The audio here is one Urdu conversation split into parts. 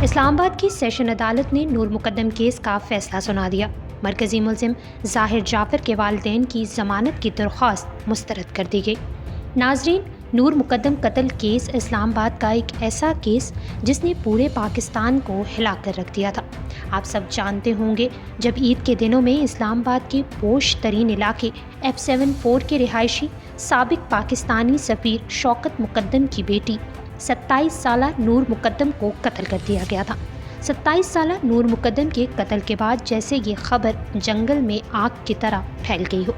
اسلام آباد کی سیشن عدالت نے نور مقدم کیس کا فیصلہ سنا دیا۔ مرکزی ملزم ظاہر جعفر کے والدین کی ضمانت کی درخواست مسترد کر دی گئی۔ ناظرین، نور مقدم قتل کیس اسلام آباد کا ایک ایسا کیس جس نے پورے پاکستان کو ہلا کر رکھ دیا تھا۔ آپ سب جانتے ہوں گے، جب عید کے دنوں میں اسلام آباد کے پوش ترین علاقے F74 کے رہائشی سابق پاکستانی سفیر شوکت مقدم کی بیٹی 27 سالہ نور مقدم کو قتل کر دیا گیا تھا۔ 27 سالہ نور مقدم کے قتل کے بعد جیسے یہ خبر جنگل میں آگ کی طرح پھیل گئی ہو۔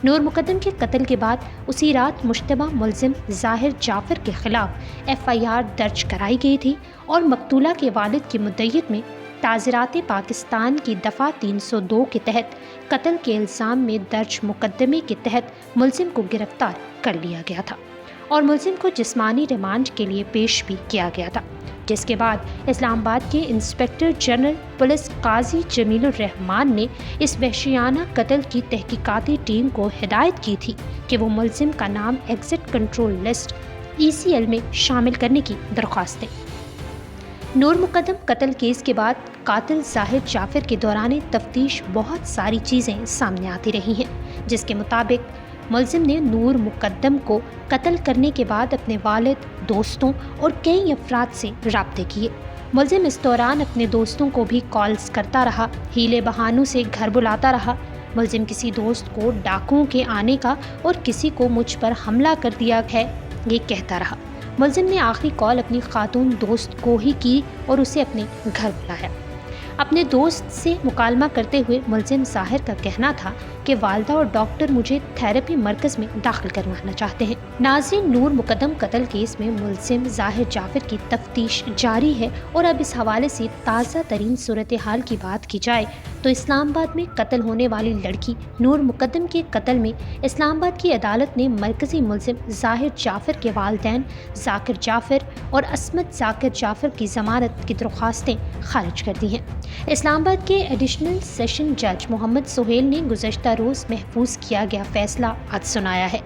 نور مقدم کے قتل کے بعد اسی رات مشتبہ ملزم ظاہر جعفر کے خلاف FIR درج کرائی گئی تھی اور مقتولہ کے والد کی مدعیت میں تعزیرات پاکستان کی دفعہ 302 کے تحت قتل کے الزام میں درج مقدمے کے تحت ملزم کو گرفتار کر لیا گیا تھا اور ملزم کو جسمانی ریمانڈ کے لیے پیش بھی کیا گیا تھا، جس کے بعد اسلام آباد کے انسپکٹر جنرل پولیس قاضی جمیل الرحمان نے اس وحشیانہ قتل کی تحقیقاتی ٹیم کو ہدایت کی تھی کہ وہ ملزم کا نام ایگزٹ کنٹرول لسٹ ECL میں شامل کرنے کی درخواست دیں۔ نور مقدم قتل کیس کے بعد قاتل ظاہر جعفر کے دوران تفتیش بہت ساری چیزیں سامنے آتی رہی ہیں، جس کے مطابق ملزم نے نور مقدم کو قتل کرنے کے بعد اپنے والد، دوستوں اور کئی افراد سے رابطے کیے۔ ملزم اس دوران اپنے دوستوں کو بھی کالز کرتا رہا، ہیلے بہانوں سے گھر بلاتا رہا۔ ملزم کسی دوست کو ڈاکوؤں کے آنے کا اور کسی کو مجھ پر حملہ کر دیا ہے یہ کہتا رہا۔ ملزم نے آخری کال اپنی خاتون دوست کو ہی کی اور اسے اپنے گھر بلایا۔ اپنے دوست سے مکالمہ کرتے ہوئے ملزم ظاہر کا کہنا تھا کہ والدہ اور ڈاکٹر مجھے تھراپی مرکز میں داخل کروانا چاہتے ہیں۔ ناظرین، نور مقدم قتل کیس میں ملزم ظاہر جعفر کی تفتیش جاری ہے اور اب اس حوالے سے تازہ ترین صورتحال کی بات کی جائے تو اسلام آباد میں قتل ہونے والی لڑکی نور مقدم کے قتل میں اسلام آباد کی عدالت نے مرکزی ملزم ظاہر جعفر کے والدین ذاکر جعفر اور عصمت ذاکر جعفر کی ضمانت کی درخواستیں خارج کر دی ہیں۔ اسلام آباد کے ایڈیشنل سیشن جج محمد سہیل نے گزشتہ روز محفوظ کیا گیا فیصلہ آج سنایا ہے۔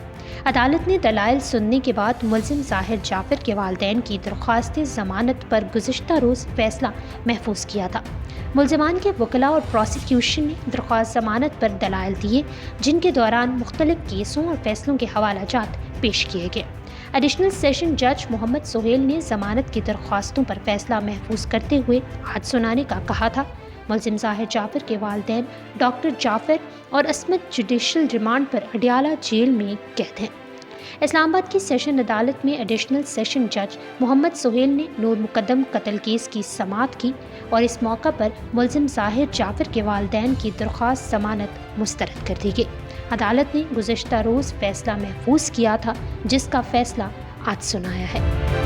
عدالت نے دلائل سننے کے بعد ملزم ظاہر جعفر کے والدین کی درخواست ضمانت پر گزشتہ روز فیصلہ محفوظ کیا تھا۔ ملزمان کے وکلاء اور پروسیکیوشن نے درخواست ضمانت پر دلائل دیے، جن کے دوران مختلف کیسوں اور فیصلوں کے حوالہ جات پیش کیے گئے۔ ایڈیشنل سیشن جج محمد سہیل نے ضمانت کی درخواستوں پر فیصلہ محفوظ کرتے ہوئے آج سنانے کا کہا تھا۔ ملزم ظاہر جعفر کے والدین ڈاکٹر جعفر اور عصمت جوڈیشل ریمانڈ پر اڈیالہ جیل میں قید ہیں۔ اسلام آباد کی سیشن عدالت میں ایڈیشنل سیشن جج محمد سہیل نے نور مقدم قتل کیس کی سماعت کی اور اس موقع پر ملزم ظاہر جعفر کے والدین کی درخواست ضمانت مسترد کر دی گئی۔ عدالت نے گزشتہ روز فیصلہ محفوظ کیا تھا، جس کا فیصلہ آج سنایا ہے۔